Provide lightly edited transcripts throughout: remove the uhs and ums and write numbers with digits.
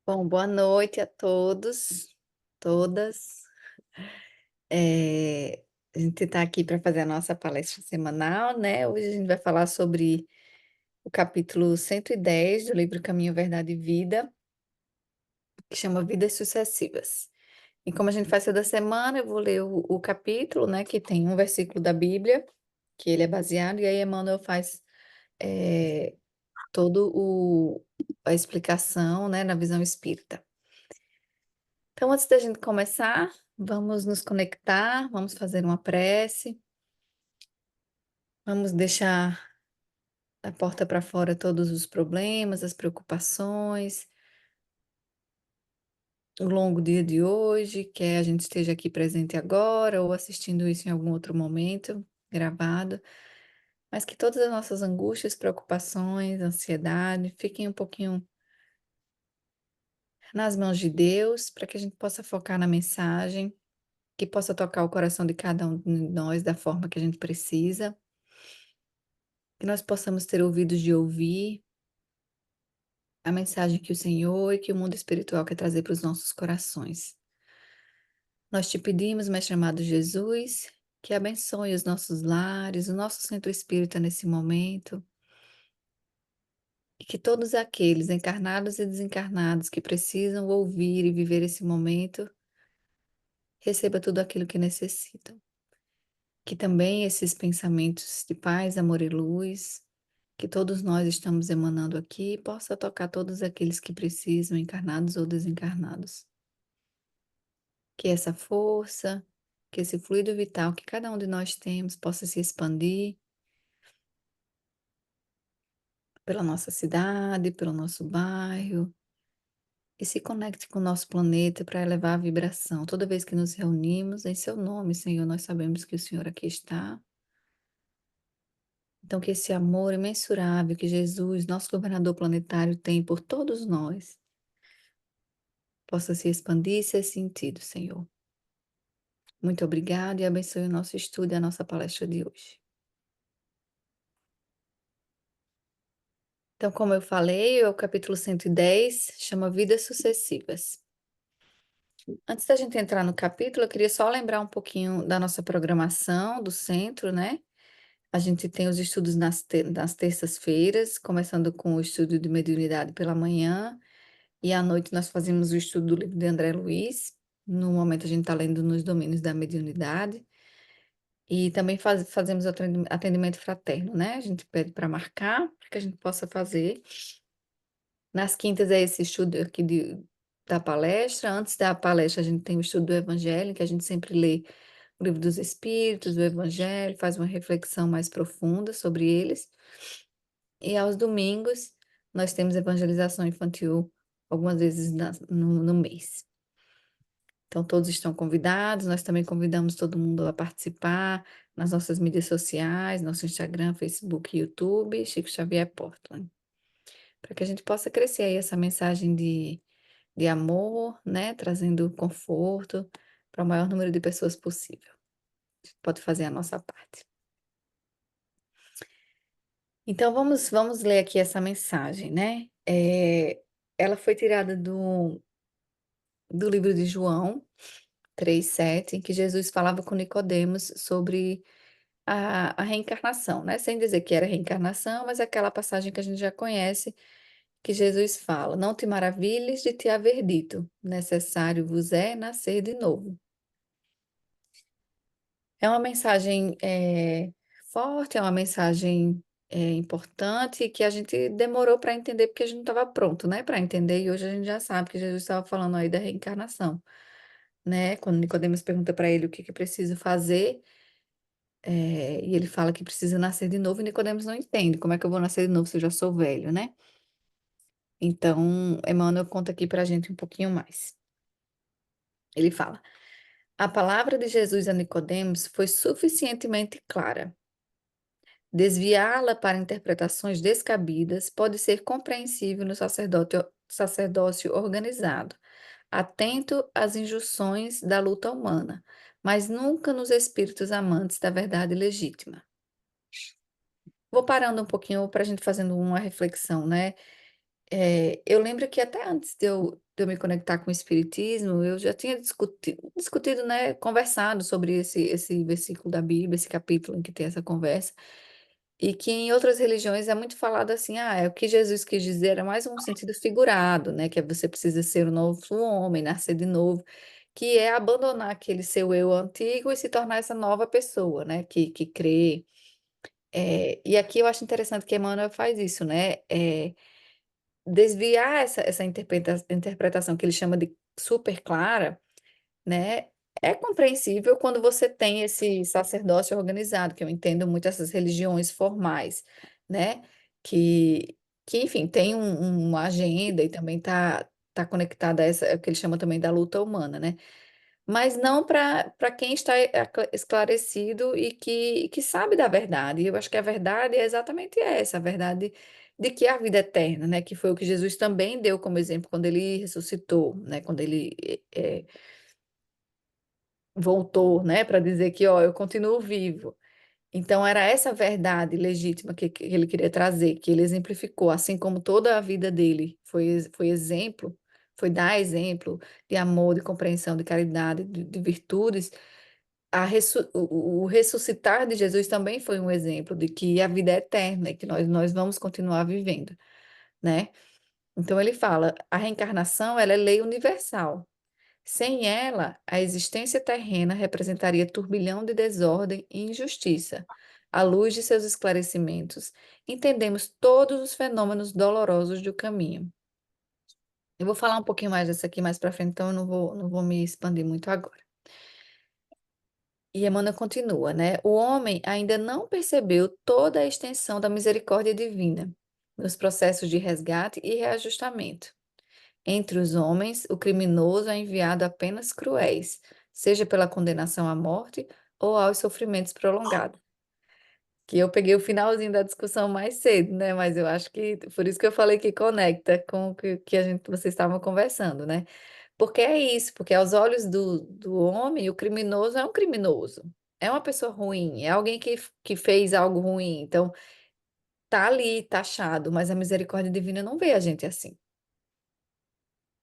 Bom, boa noite a todos, todas. Eh, a gente está aqui para fazer a nossa palestra semanal, né. Hoje a gente vai falar sobre o capítulo 110 do livro Caminho, Verdade e Vida, que chama Vidas Sucessivas. E como a gente faz toda semana, eu vou ler o capítulo, né, que tem um versículo da Bíblia, que ele é baseado, e aí Emmanuel faz, eh, todo o a explicação, né, na visão espírita. Então, antes da gente começar, vamos nos conectar, vamos fazer uma prece, vamos deixar da porta para fora todos os problemas, as preocupações, o longo dia de hoje, quer a gente esteja aqui presente agora ou assistindo isso em algum outro momento, gravado, mas que todas as nossas angústias, preocupações, ansiedade fiquem um pouquinho nas mãos de Deus, para que a gente possa focar na mensagem, que possa tocar o coração de cada um de nós da forma que a gente precisa. Que nós possamos ter ouvidos de ouvir a mensagem que o Senhor e que o mundo espiritual quer trazer para os nossos corações. Nós te pedimos, Mestre amado Jesus, que abençoe os nossos lares, o nosso centro espírita nesse momento, e que todos aqueles encarnados e desencarnados que precisam ouvir e viver esse momento, receba tudo aquilo que necessitam. Que também esses pensamentos de paz, amor e luz que todos nós estamos emanando aqui, possa tocar todos aqueles que precisam, encarnados ou desencarnados. Que essa força, que esse fluido vital que cada um de nós temos possa se expandir pela nossa cidade, pelo nosso bairro, e se conecte com o nosso planeta para elevar a vibração. Toda vez que nos reunimos, em seu nome, Senhor, nós sabemos que o Senhor aqui está. Então, que esse amor imensurável que Jesus, nosso governador planetário, tem por todos nós, possa se expandir e ser sentido, Senhor. Muito obrigada e abençoe o nosso estudo e a nossa palestra de hoje. Então, como eu falei, é o capítulo 110, chama Vidas Sucessivas. Antes da gente entrar no capítulo, eu queria só lembrar um pouquinho da nossa programação do centro, né? A gente tem os estudos nas terças-feiras, começando com o estudo de mediunidade pela manhã, e à noite nós fazemos o estudo do livro de André Luiz. No momento a gente está lendo nos domínios da mediunidade. E também fazemos atendimento fraterno, né? A gente pede para marcar, para que a gente possa fazer. Nas quintas é esse estudo aqui da palestra. Antes da palestra, a gente tem o estudo do Evangelho, que a gente sempre lê o Livro dos Espíritos, o Evangelho, faz uma reflexão mais profunda sobre eles. E aos domingos, nós temos evangelização infantil algumas vezes no mês. Então, todos estão convidados, nós também convidamos todo mundo a participar nas nossas mídias sociais, nosso Instagram, Facebook e YouTube, Chico Xavier Portland, para que a gente possa crescer aí essa mensagem de amor, né, trazendo conforto para o maior número de pessoas possível. A gente pode fazer a nossa parte. Então, vamos ler aqui essa mensagem, né? Ela foi tirada do livro de João 3:7, em que Jesus falava com Nicodemos sobre a reencarnação, né, sem dizer que era reencarnação, mas aquela passagem que a gente já conhece, que Jesus fala: "Não te maravilhes de te haver dito, necessário vos é nascer de novo". É uma mensagem, forte, é uma mensagem, importante, que a gente demorou para entender, porque a gente não estava pronto, né, para entender, e hoje a gente já sabe que Jesus estava falando aí da reencarnação, né, quando Nicodemos pergunta para ele o que que preciso fazer. E ele fala que precisa nascer de novo e Nicodemos não entende, como é que eu vou nascer de novo se eu já sou velho, né. Então, Emmanuel conta aqui para a gente um pouquinho mais. Ele fala: "A palavra de Jesus a Nicodemos foi suficientemente clara. Desviá-la para interpretações descabidas pode ser compreensível no sacerdócio organizado, atento às injunções da luta humana, mas nunca nos espíritos amantes da verdade legítima". Vou parando um pouquinho para a gente fazendo uma reflexão, né. Eu lembro que até antes de eu me conectar com o Espiritismo, eu já tinha discutido, né, conversado sobre esse versículo da Bíblia, esse capítulo em que tem essa conversa, e que em outras religiões é muito falado assim, é o que Jesus quis dizer, era mais um sentido figurado, né, que você precisa ser um novo homem, nascer de novo, que é abandonar aquele seu eu antigo e se tornar essa nova pessoa, né, que crê. E aqui eu acho interessante que Emmanuel faz isso, né? Desviar essa interpretação que ele chama de super clara, né? É compreensível quando você tem esse sacerdócio organizado, que eu entendo muito essas religiões formais, né? Que, que enfim, tem uma agenda e também tá conectada a essa, é o que ele chama também da luta humana, né? Mas não para quem está esclarecido e que sabe da verdade. E eu acho que a verdade é exatamente essa, a verdade de que a vida é eterna, né? Que foi o que Jesus também deu como exemplo quando ele ressuscitou, né? Quando ele voltou, né? Para dizer que, ó, eu continuo vivo. Então, era essa verdade legítima que ele queria trazer, que ele exemplificou, assim como toda a vida dele foi exemplo, foi dar exemplo de amor, de compreensão, de caridade, de virtudes. O ressuscitar de Jesus também foi um exemplo de que a vida é eterna e que nós vamos continuar vivendo, né? Então, ele fala, a reencarnação, ela é lei universal. Sem ela, a existência terrena representaria turbilhão de desordem e injustiça. À luz de seus esclarecimentos, entendemos todos os fenômenos dolorosos do caminho. Eu vou falar um pouquinho mais disso aqui mais para frente, então eu não vou me expandir muito agora. E Emmanuel continua, né? O homem ainda não percebeu toda a extensão da misericórdia divina nos processos de resgate e reajustamento. Entre os homens, o criminoso é enviado a penas cruéis, seja pela condenação à morte ou aos sofrimentos prolongados. Que eu peguei o finalzinho da discussão mais cedo, né? Mas eu acho que por isso que eu falei que conecta com o que vocês estavam conversando, né? Porque é isso, porque aos olhos do homem, o criminoso é um criminoso, é uma pessoa ruim, é alguém que fez algo ruim. Então, tá ali, taxado, mas a misericórdia divina não vê a gente assim,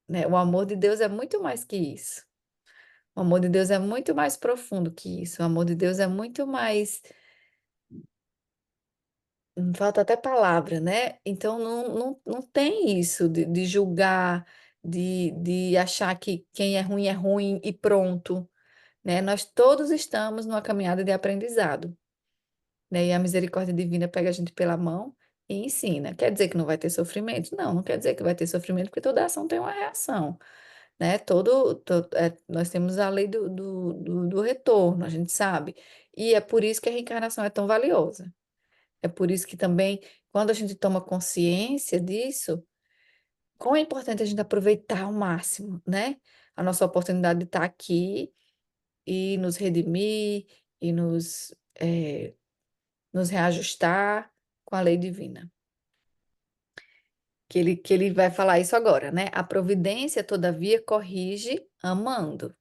né? O amor de Deus é muito mais que isso. O amor de Deus é muito mais profundo que isso. O amor de Deus é muito mais. Falta até palavra, né? Então não tem isso de julgar, de achar que quem é ruim e pronto, né? Nós todos estamos numa caminhada de aprendizado, né? E a misericórdia divina pega a gente pela mão e ensina. Quer dizer que não vai ter sofrimento? Não, não quer dizer que vai ter sofrimento, porque toda ação tem uma reação, né? Nós temos a lei do retorno, a gente sabe. E é por isso que a reencarnação é tão valiosa. É por isso que também, quando a gente toma consciência disso, como é importante a gente aproveitar ao máximo, né? A nossa oportunidade de estar aqui e nos redimir e nos reajustar com a lei divina. Que ele vai falar isso agora, né? A providência, todavia, corrige amando.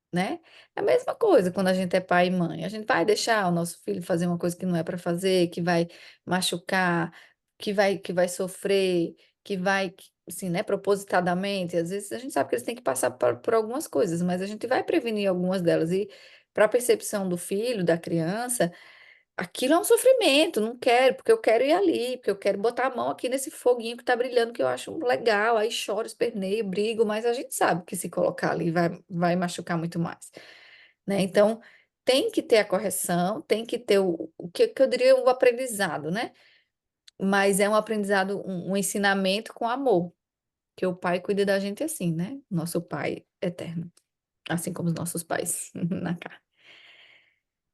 Né? É a mesma coisa quando a gente é pai e mãe. A gente vai deixar o nosso filho fazer uma coisa que não é para fazer, que vai machucar, que vai sofrer, assim, né, propositadamente. Às vezes a gente sabe que eles têm que passar por algumas coisas, mas a gente vai prevenir algumas delas. E para a percepção do filho, da criança, aquilo é um sofrimento, não quero, porque eu quero ir ali, porque eu quero botar a mão aqui nesse foguinho que está brilhando, que eu acho legal, aí choro, esperneio, brigo, mas a gente sabe que se colocar ali vai machucar muito mais, né? Então, tem que ter a correção, tem que ter o que eu diria o aprendizado, né? Mas é um aprendizado, um ensinamento com amor, que o pai cuida da gente assim, né? Nosso pai eterno, assim como os nossos pais na carne.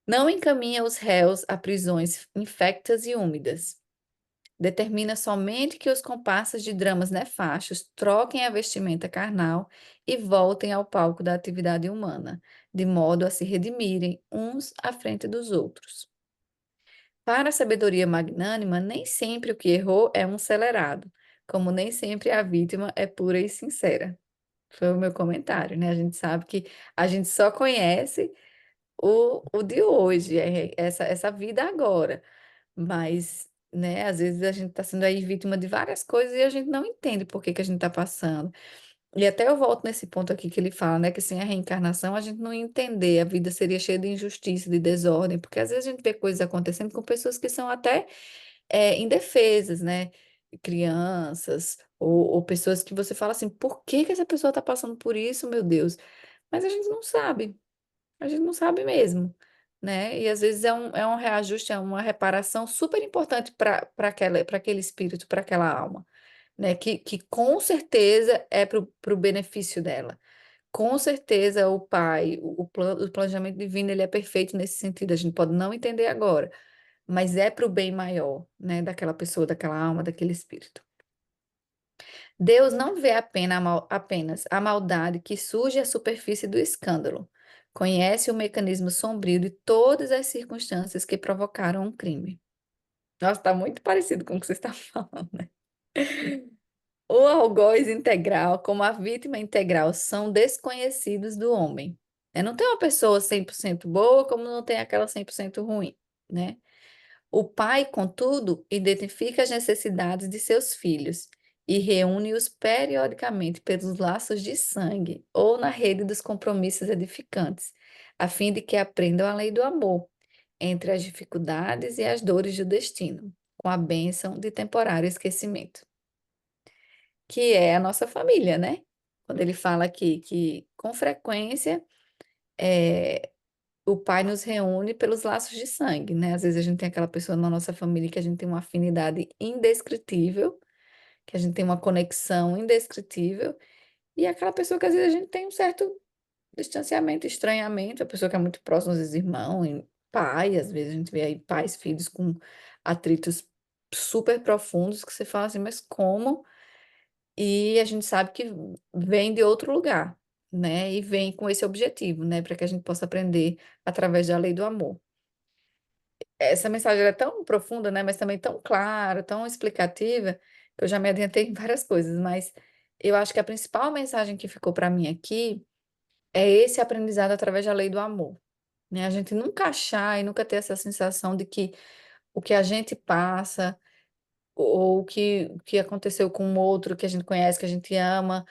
Não encaminha os réus a prisões infectas e úmidas. Determina somente que os comparsas de dramas nefastos troquem a vestimenta carnal e voltem ao palco da atividade humana, de modo a se redimirem uns à frente dos outros. Para a sabedoria magnânima, nem sempre o que errou é um acelerado, como nem sempre a vítima é pura e sincera. Foi o meu comentário, né? A gente sabe que a gente só conhece o de hoje, essa vida agora. Mas né? Às vezes a gente está sendo aí vítima de várias coisas e a gente não entende por que que a gente está passando. E até eu volto nesse ponto aqui que ele fala, né? Que sem a reencarnação a gente não ia entender, a vida seria cheia de injustiça, de desordem, porque às vezes a gente vê coisas acontecendo com pessoas que são até indefesas, né? Crianças, ou pessoas que você fala assim, por que que essa pessoa está passando por isso, meu Deus? Mas a gente não sabe mesmo, né? E às vezes é um reajuste, é uma reparação super importante para aquele espírito, para aquela alma, né? Que com certeza é para o benefício dela. Com certeza o Pai, o planejamento divino, ele é perfeito nesse sentido. A gente pode não entender agora, mas é para o bem maior, né? Daquela pessoa, daquela alma, daquele espírito. Deus não vê apenas a maldade que surge à superfície do escândalo. Conhece o mecanismo sombrio de todas as circunstâncias que provocaram um crime. Nossa, está muito parecido com o que você está falando, né? O algoz integral, como a vítima integral, são desconhecidos do homem. Não tem uma pessoa 100% boa, como não tem aquela 100% ruim, né? O pai, contudo, identifica as necessidades de seus filhos e reúne-os periodicamente pelos laços de sangue ou na rede dos compromissos edificantes, a fim de que aprendam a lei do amor, entre as dificuldades e as dores do destino, com a bênção de temporário esquecimento, que é a nossa família, né? Quando ele fala aqui que, com frequência, é, o pai nos reúne pelos laços de sangue, né? Às vezes a gente tem aquela pessoa na nossa família que a gente tem uma afinidade indescritível, que a gente tem uma conexão indescritível, e aquela pessoa que às vezes a gente tem um certo distanciamento, estranhamento, a pessoa que é muito próxima, às vezes irmão, e pai, às vezes a gente vê aí pais, filhos com atritos super profundos que você fala assim, mas como? E a gente sabe que vem de outro lugar, né? E vem com esse objetivo, né? Para que a gente possa aprender através da lei do amor. Essa mensagem é tão profunda, né? Mas também tão clara, tão explicativa, que eu já me adiantei em várias coisas, mas eu acho que a principal mensagem que ficou para mim aqui é esse aprendizado através da lei do amor, né? A gente nunca achar e nunca ter essa sensação de que o que a gente passa ou o que aconteceu com o outro que a gente conhece, que a gente ama,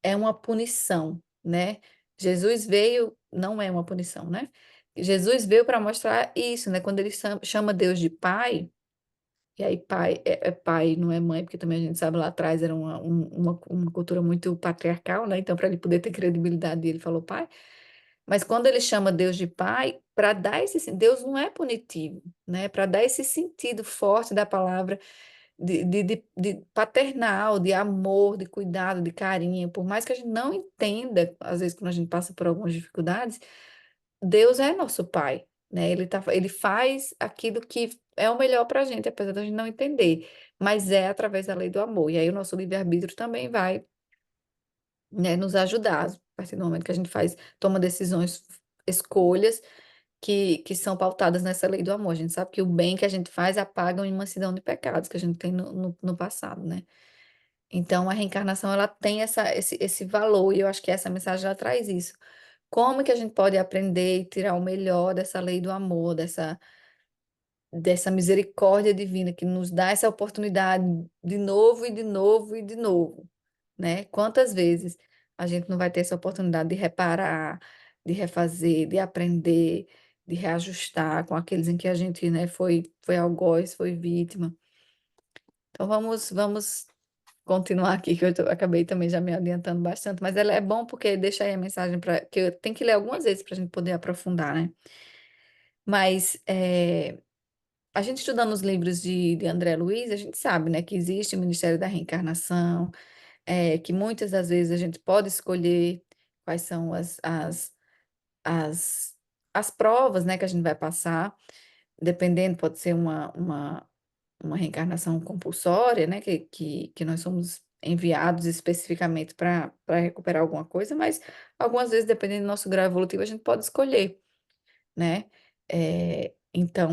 é uma punição, né? Jesus veio, não é uma punição, né? Jesus veio para mostrar isso, né? Quando ele chama Deus de Pai, e aí pai é pai, não é mãe, porque também a gente sabe lá atrás era uma cultura muito patriarcal, né? Então, para ele poder ter credibilidade, ele falou pai. Mas quando ele chama Deus de Pai, para dar Deus não é punitivo, né? Para dar esse sentido forte da palavra de paternal, de amor, de cuidado, de carinho. Por mais que a gente não entenda, às vezes, quando a gente passa por algumas dificuldades, Deus é nosso Pai, né? Ele faz aquilo que é o melhor para a gente, apesar da gente não entender, mas é através da lei do amor. E aí o nosso livre-arbítrio também vai, né, nos ajudar, a partir do momento que a gente toma decisões, escolhas que são pautadas nessa lei do amor. A gente sabe que o bem que a gente faz apaga uma imensidão de pecados que a gente tem no passado, né? Então, a reencarnação, ela tem esse valor, e eu acho que essa mensagem, ela traz isso. Como que a gente pode aprender e tirar o melhor dessa lei do amor, dessa misericórdia divina que nos dá essa oportunidade de novo e de novo e de novo, né? Quantas vezes a gente não vai ter essa oportunidade de reparar, de refazer, de aprender, de reajustar com aqueles em que a gente, né, foi algoz, foi vítima. Então vamos continuar aqui, que acabei também já me adiantando bastante, mas ela é bom porque deixa aí a mensagem para que eu tenho que ler algumas vezes para a gente poder aprofundar, né? Mas a gente estudando os livros de André Luiz, a gente sabe, né, que existe o Ministério da Reencarnação, que muitas das vezes a gente pode escolher quais são as, as provas, né, que a gente vai passar, dependendo, pode ser uma reencarnação compulsória, né, que nós somos enviados especificamente para recuperar alguma coisa, mas algumas vezes, dependendo do nosso grau evolutivo, a gente pode escolher, né? Então,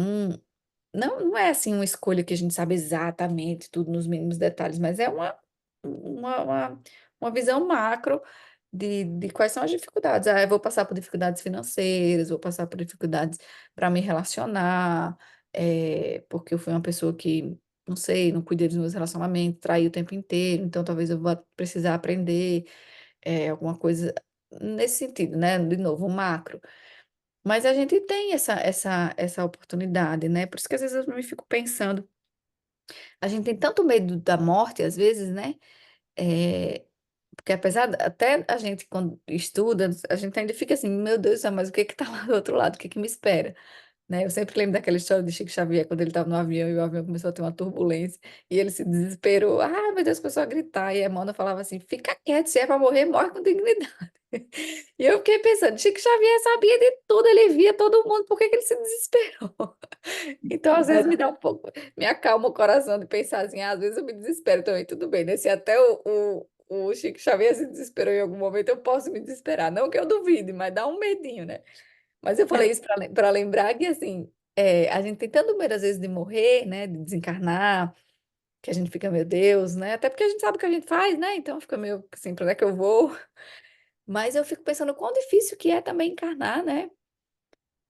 não é assim uma escolha que a gente sabe exatamente tudo nos mínimos detalhes, mas é uma, uma, uma visão macro de quais são as dificuldades. Ah, eu vou passar por dificuldades financeiras, vou passar por dificuldades para me relacionar, porque eu fui uma pessoa que não sei, não cuidei dos meus relacionamentos, traí o tempo inteiro, então talvez eu vá precisar aprender alguma coisa nesse sentido, né? De novo, o macro. Mas a gente tem essa oportunidade, né? Por isso que às vezes eu me fico pensando, a gente tem tanto medo da morte, às vezes, né? É, porque apesar, até a gente quando estuda, a gente ainda fica assim, meu Deus do céu, mas o que que tá lá do outro lado? O que que me espera? Né? Eu sempre lembro daquela história de Chico Xavier, quando ele estava no avião e o avião começou a ter uma turbulência e ele se desesperou. Ah, meu Deus, começou a gritar. E a Emmanuel falava assim: fica quieto, se é para morrer, morre com dignidade. E eu fiquei pensando: Chico Xavier sabia de tudo, ele via todo mundo, por que que ele se desesperou? Então, às vezes, me dá um pouco, me acalma o coração de pensar assim: às vezes eu me desespero também, tudo bem, né? Se até o Chico Xavier se desesperou em algum momento, eu posso me desesperar. Não que eu duvide, mas dá um medinho, né? Mas eu falei isso para lembrar que, assim, a gente tem tanto medo, às vezes, de morrer, né, de desencarnar, que a gente fica, meu Deus, né, até porque a gente sabe o que a gente faz, né, então fica meio assim, para onde é que eu vou? Mas eu fico pensando o quão difícil que é também encarnar, né?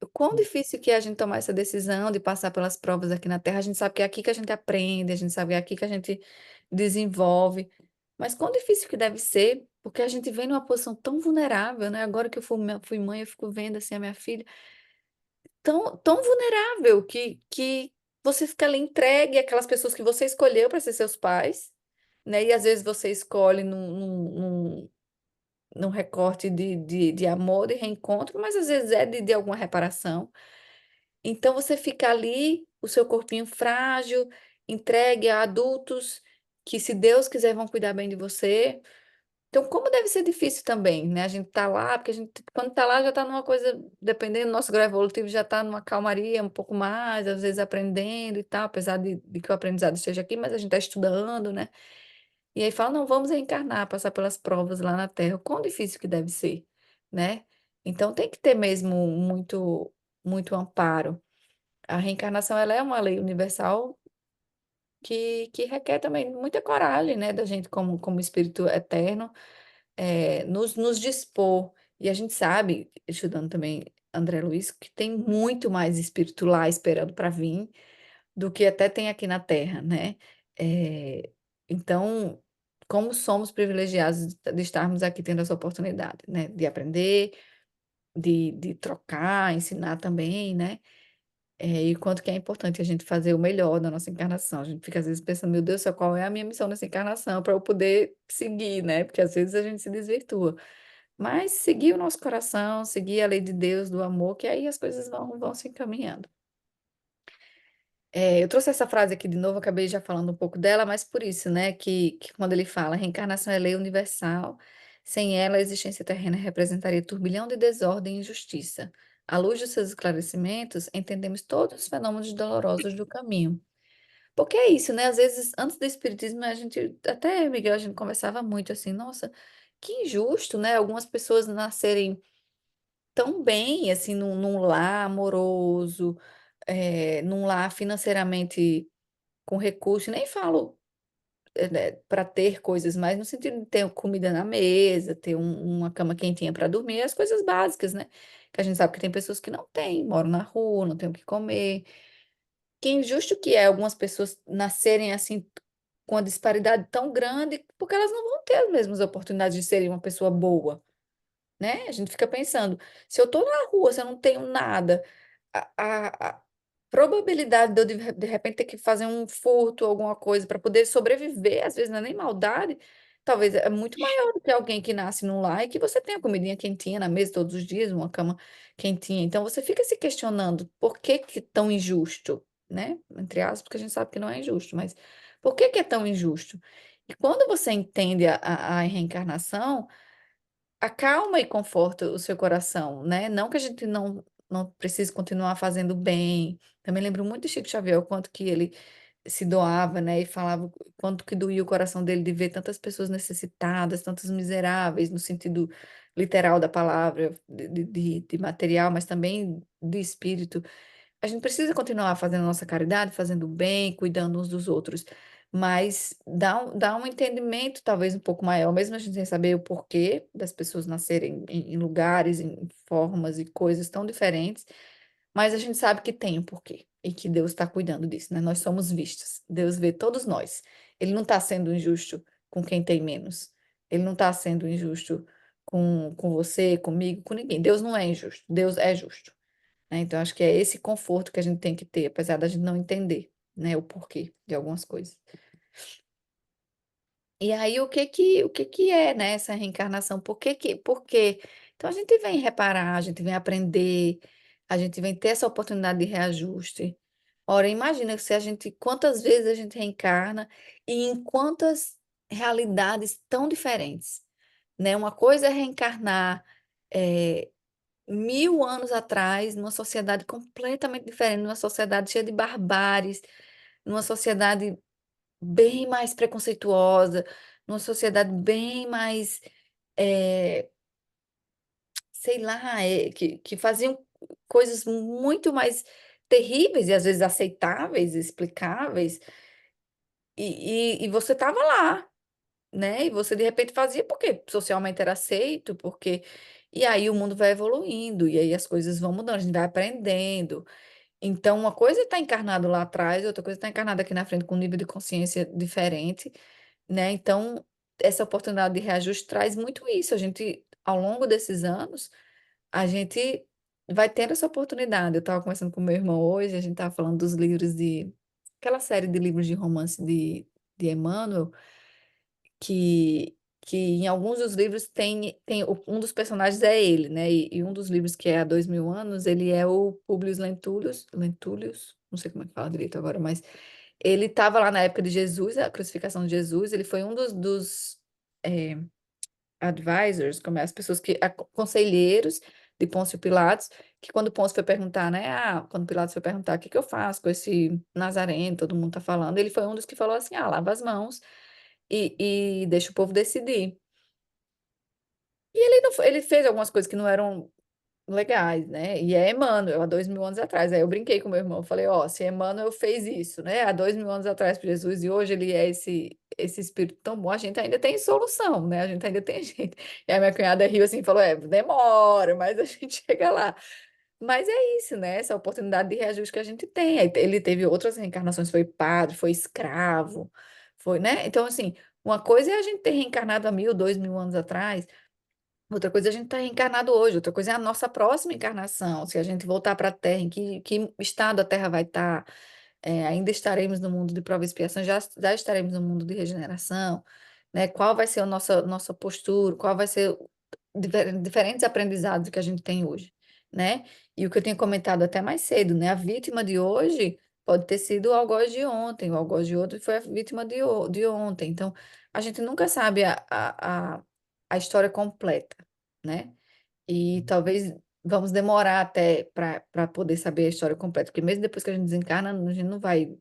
O quão difícil que é a gente tomar essa decisão de passar pelas provas aqui na Terra. A gente sabe que é aqui que a gente aprende, a gente sabe que é aqui que a gente desenvolve. Mas quão difícil que deve ser, porque a gente vem numa posição tão vulnerável, né? Agora que eu fui mãe, eu fico vendo assim a minha filha tão vulnerável que você fica ali entregue àquelas pessoas que você escolheu para ser seus pais, né? E às vezes você escolhe num recorte de amor e reencontro, mas às vezes é de alguma reparação. Então você fica ali, o seu corpinho frágil, entregue a adultos que, se Deus quiser, vão cuidar bem de você. Então, como deve ser difícil também, né? A gente tá lá, porque a gente, quando tá lá, já tá numa coisa, dependendo do nosso grau evolutivo, já tá numa calmaria um pouco mais, às vezes aprendendo e tal, apesar de que o aprendizado esteja aqui, mas a gente tá estudando, né? E aí fala, não, vamos reencarnar, passar pelas provas lá na Terra. Quão difícil que deve ser, né? Então, tem que ter mesmo muito amparo. A reencarnação, ela é uma lei universal que requer também muita coragem, né, da gente como espírito eterno, nos dispor. E a gente sabe, estudando também André Luiz, que tem muito mais espírito lá esperando para vir do que até tem aqui na Terra, né? É, então, como somos privilegiados de estarmos aqui tendo essa oportunidade, né? De aprender, de trocar, ensinar também, né? E o quanto que é importante a gente fazer o melhor na nossa encarnação. A gente fica às vezes pensando, meu Deus do céu, qual é a minha missão nessa encarnação para eu poder seguir, né? Porque às vezes a gente se desvirtua. Mas seguir o nosso coração, seguir a lei de Deus, do amor, que aí as coisas vão se encaminhando. Eu trouxe essa frase aqui de novo, acabei já falando um pouco dela, mas por isso, né, que quando ele fala, reencarnação é lei universal, sem ela a existência terrena representaria turbilhão de desordem e injustiça. À luz dos seus esclarecimentos, entendemos todos os fenômenos dolorosos do caminho. Porque é isso, né? Às vezes, antes do espiritismo, a gente, até Miguel, a gente conversava muito assim, nossa, que injusto, né? Algumas pessoas nascerem tão bem, assim, num lar amoroso, num lar financeiramente com recurso, nem falo para ter coisas, mas no sentido de ter comida na mesa, ter uma cama quentinha para dormir, as coisas básicas, né? Que a gente sabe que tem pessoas que não têm, moram na rua, não têm o que comer. Que injusto que é algumas pessoas nascerem assim com uma disparidade tão grande, porque elas não vão ter as mesmas oportunidades de serem uma pessoa boa, né? A gente fica pensando, se eu tô na rua, se eu não tenho nada, a probabilidade de eu de repente ter que fazer um furto, alguma coisa para poder sobreviver, às vezes não é nem maldade, talvez é muito maior do que alguém que nasce num lar e que você tem a comidinha quentinha na mesa todos os dias, uma cama quentinha. Então você fica se questionando por que que é tão injusto, né? Entre aspas, porque a gente sabe que não é injusto, mas por que que é tão injusto? E quando você entende a reencarnação, acalma e conforta o seu coração, né? Não que a gente não precise continuar fazendo bem. Também lembro muito de Chico Xavier, o quanto que ele se doava, né? E falava o quanto que doía o coração dele de ver tantas pessoas necessitadas, tantos miseráveis, no sentido literal da palavra, de material, mas também de espírito. A gente precisa continuar fazendo nossa caridade, fazendo bem, cuidando uns dos outros, mas dá um entendimento talvez um pouco maior, mesmo a gente sem saber o porquê das pessoas nascerem em lugares, em formas e coisas tão diferentes, mas a gente sabe que tem um porquê. e que Deus está cuidando disso, né? Nós somos vistos. Deus vê todos nós. Ele não está sendo injusto com quem tem menos. Ele não está sendo injusto com você, comigo, com ninguém. Deus não é injusto. Deus é justo, né? Então, acho que é esse conforto que a gente tem que ter, apesar da gente não entender, né, o porquê de algumas coisas. E aí, o que que é, né, essa reencarnação? Por quê? Então, a gente vem reparar, a gente vem aprender, a gente vem ter essa oportunidade de reajuste. Ora, imagina se a gente, quantas vezes a gente reencarna e em quantas realidades tão diferentes, né? Uma coisa é reencarnar, 1000 anos atrás, numa sociedade completamente diferente, numa sociedade cheia de barbáries, numa sociedade bem mais preconceituosa, numa sociedade bem mais, eh, sei lá, que faziam coisas muito mais terríveis e às vezes aceitáveis, explicáveis, e você estava lá, né? E você de repente fazia porque socialmente era aceito, porque. E aí o mundo vai evoluindo, e aí as coisas vão mudando, a gente vai aprendendo. Então, uma coisa está encarnado lá atrás, outra coisa está encarnada aqui na frente com um nível de consciência diferente, né? Então, essa oportunidade de reajuste traz muito isso. A gente, ao longo desses anos, a gente vai tendo essa oportunidade. Eu estava conversando com meu irmão hoje, a gente estava falando dos livros de aquela série de livros de romance de Emmanuel, que em alguns dos livros um dos personagens é ele, né? E um dos livros que é há 2000 anos, ele é o Publius Lentulus, não sei como é que fala direito agora, mas ele estava lá na época de Jesus, a crucificação de Jesus, ele foi um dos eh, advisors, como é, as pessoas conselheiros de Pôncio Pilatos, que quando Pôncio foi perguntar, né? Quando Pilatos foi perguntar o que que eu faço com esse Nazareno, todo mundo tá falando, ele foi um dos que falou assim: lava as mãos e deixa o povo decidir. E ele, não, ele fez algumas coisas que não eram legais, né? E é Emmanuel, há 2000 anos atrás. Aí eu brinquei com meu irmão, falei, ó, se Emmanuel fez isso, né, há 2000 anos atrás para Jesus e hoje ele é esse espírito tão bom, a gente ainda tem solução, né? A gente ainda tem jeito. E aí minha cunhada riu assim, e falou, demora, mas a gente chega lá. Mas é isso, né? Essa oportunidade de reajuste que a gente tem. Aí ele teve outras reencarnações, foi padre, foi escravo, foi, né? Então, assim, uma coisa é a gente ter reencarnado há 1000, 2000 anos atrás, outra coisa é a gente estar reencarnado hoje, outra coisa é a nossa próxima encarnação, se a gente voltar para a Terra, em que estado a Terra vai estar, ainda estaremos no mundo de prova e expiação, já estaremos no mundo de regeneração, né? Qual vai ser a nossa postura, qual vai ser diferentes aprendizados que a gente tem hoje, né? E o que eu tinha comentado até mais cedo, né? A vítima de hoje pode ter sido o algoz de ontem, o algoz de ontem foi a vítima de ontem. Então, a gente nunca sabe a história completa, né? E talvez vamos demorar até para poder saber a história completa, porque mesmo depois que a gente desencarna, a gente não vai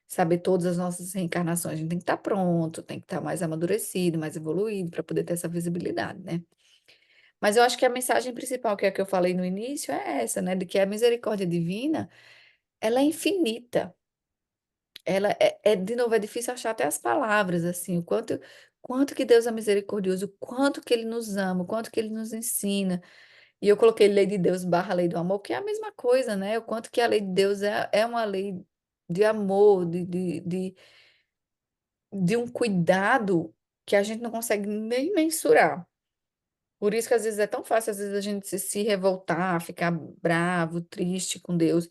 saber todas as nossas reencarnações. A gente tem que estar pronto, tem que estar mais amadurecido, mais evoluído para poder ter essa visibilidade, né? Mas eu acho que a mensagem principal, que é a que eu falei no início, é essa, né? De que a misericórdia divina, ela é infinita. Ela de novo, é difícil achar até as palavras, assim, quanto que Deus é misericordioso, o quanto que Ele nos ama, o quanto que Ele nos ensina. E eu coloquei lei de Deus barra lei do amor, que é a mesma coisa, né? O quanto que a lei de Deus é uma lei de amor, de um cuidado que a gente não consegue nem mensurar. Por isso que às vezes é tão fácil, às vezes, a gente se revoltar, ficar bravo, triste com Deus,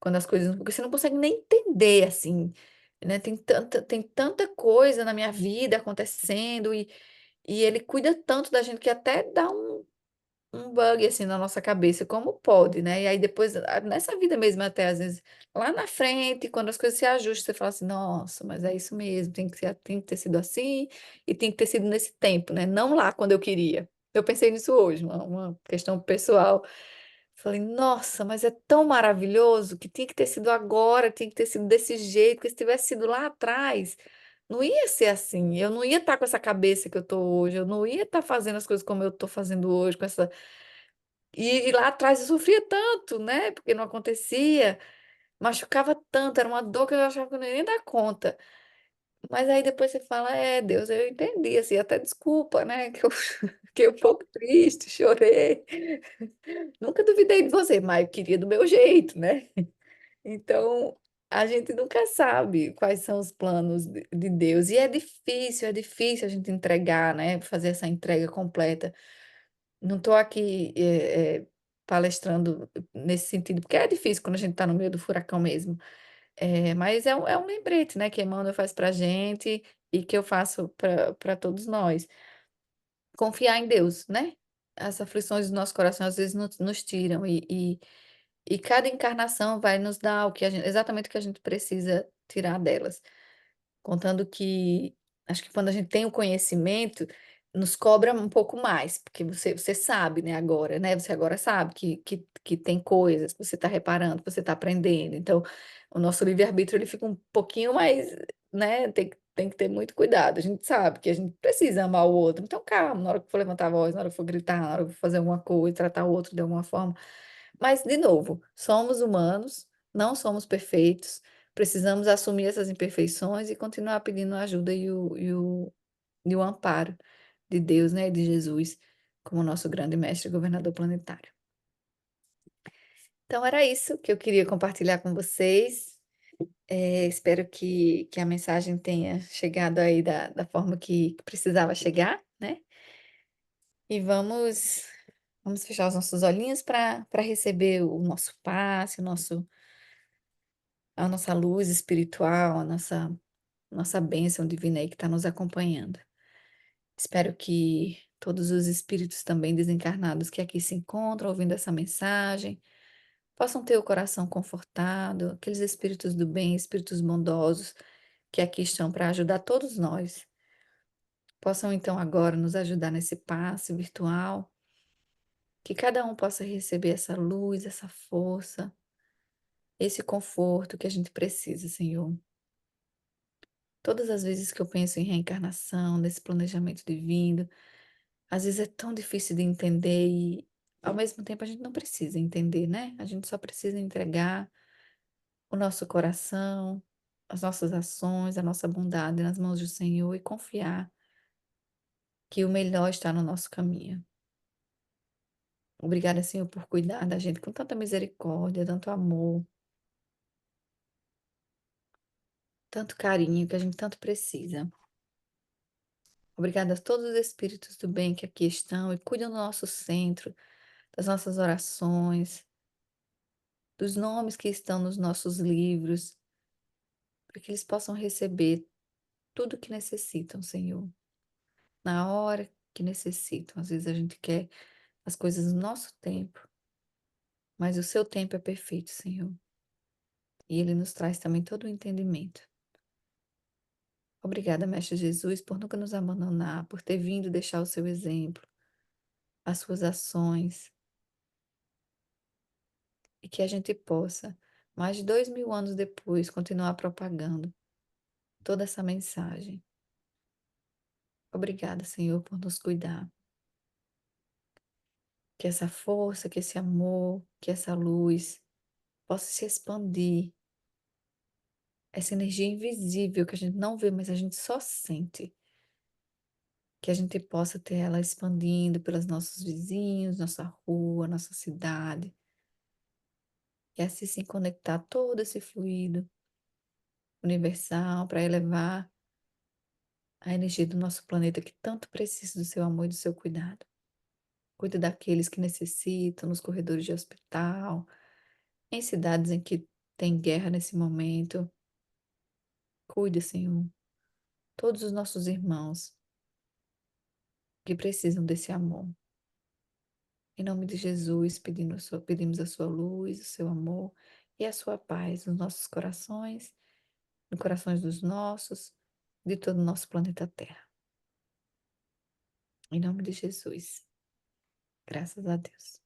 quando as coisas. Porque você não consegue nem entender, assim, né? Tem tanta coisa na minha vida acontecendo e Ele cuida tanto da gente que até dá um bug assim na nossa cabeça, como pode, né? E aí depois, nessa vida mesmo, até às vezes, lá na frente, quando as coisas se ajustam, você fala assim, nossa, mas é isso mesmo, tem que ter sido assim e tem que ter sido nesse tempo, né? Não lá quando eu queria. Eu pensei nisso hoje, uma questão pessoal. Falei, nossa, mas é tão maravilhoso que tinha que ter sido agora, tinha que ter sido desse jeito, porque se tivesse sido lá atrás, não ia ser assim. Eu não ia estar com essa cabeça que eu estou hoje, eu não ia estar fazendo as coisas como eu estou fazendo hoje, com essa. E lá atrás eu sofria tanto, né? Porque não acontecia, machucava tanto, era uma dor que eu achava que eu não ia nem dar conta. Mas aí depois você fala, Deus, eu entendi, assim, até desculpa, né? Que eu fiquei um pouco triste, chorei. Nunca duvidei de você, mas eu queria do meu jeito, né? Então, a gente nunca sabe quais são os planos de Deus. E é difícil a gente entregar, né? Fazer essa entrega completa. Não estou aqui palestrando nesse sentido, porque é difícil quando a gente está no meio do furacão mesmo. Mas é um lembrete, né? Que Emmanuel faz para a gente e que eu faço para todos nós. Confiar em Deus, né? As aflições do nosso coração às vezes nos tiram e cada encarnação vai nos dar exatamente o que a gente precisa tirar delas. Contando que acho que quando a gente tem o conhecimento, nos cobra um pouco mais, porque você sabe, né, agora, né? Você agora sabe que tem coisas que você está reparando, que você está aprendendo. Então, o nosso livre-arbítrio ele fica um pouquinho mais, né? Tem que ter muito cuidado. A gente sabe que a gente precisa amar o outro. Então, calma, na hora que for levantar a voz, na hora que for gritar, na hora que for fazer alguma coisa, tratar o outro de alguma forma. Mas, de novo, somos humanos, não somos perfeitos, precisamos assumir essas imperfeições e continuar pedindo a ajuda e o amparo de Deus, né, de Jesus, como nosso grande mestre e governador planetário. Então, era isso que eu queria compartilhar com vocês. Espero que a mensagem tenha chegado aí da forma que precisava chegar, né? E vamos fechar os nossos olhinhos para receber o nosso passe, a nossa luz espiritual, a nossa bênção divina aí que está nos acompanhando. Espero que todos os espíritos também desencarnados que aqui se encontram ouvindo essa mensagem possam ter o coração confortado, aqueles espíritos do bem, espíritos bondosos que aqui estão para ajudar todos nós, possam então agora nos ajudar nesse passe virtual, que cada um possa receber essa luz, essa força, esse conforto que a gente precisa, Senhor. Todas as vezes que eu penso em reencarnação, nesse planejamento divino, às vezes é tão difícil de entender e, ao mesmo tempo, a gente não precisa entender, né? A gente só precisa entregar o nosso coração, as nossas ações, a nossa bondade nas mãos do Senhor e confiar que o melhor está no nosso caminho. Obrigada, Senhor, por cuidar da gente com tanta misericórdia, tanto amor, tanto carinho que a gente tanto precisa. Obrigada a todos os espíritos do bem que aqui estão e cuidam do nosso centro, das nossas orações, dos nomes que estão nos nossos livros, para que eles possam receber tudo o que necessitam, Senhor, na hora que necessitam. Às vezes a gente quer as coisas no nosso tempo, mas o seu tempo é perfeito, Senhor, e ele nos traz também todo o entendimento. Obrigada, Mestre Jesus, por nunca nos abandonar, por ter vindo deixar o seu exemplo, as suas ações, e que a gente possa, mais de 2000 anos depois, continuar propagando toda essa mensagem. Obrigada, Senhor, por nos cuidar. Que essa força, que esse amor, que essa luz possa se expandir. Essa energia invisível que a gente não vê, mas a gente só sente. Que a gente possa ter ela expandindo pelos nossos vizinhos, nossa rua, nossa cidade. E assim se conectar a todo esse fluido universal para elevar a energia do nosso planeta que tanto precisa do seu amor e do seu cuidado. Cuide daqueles que necessitam nos corredores de hospital, em cidades em que tem guerra nesse momento. Cuide, Senhor, todos os nossos irmãos que precisam desse amor. Em nome de Jesus, pedimos a sua luz, o seu amor e a sua paz nos nossos corações, nos corações dos nossos, de todo o nosso planeta Terra. Em nome de Jesus. Graças a Deus.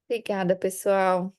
Obrigada, pessoal.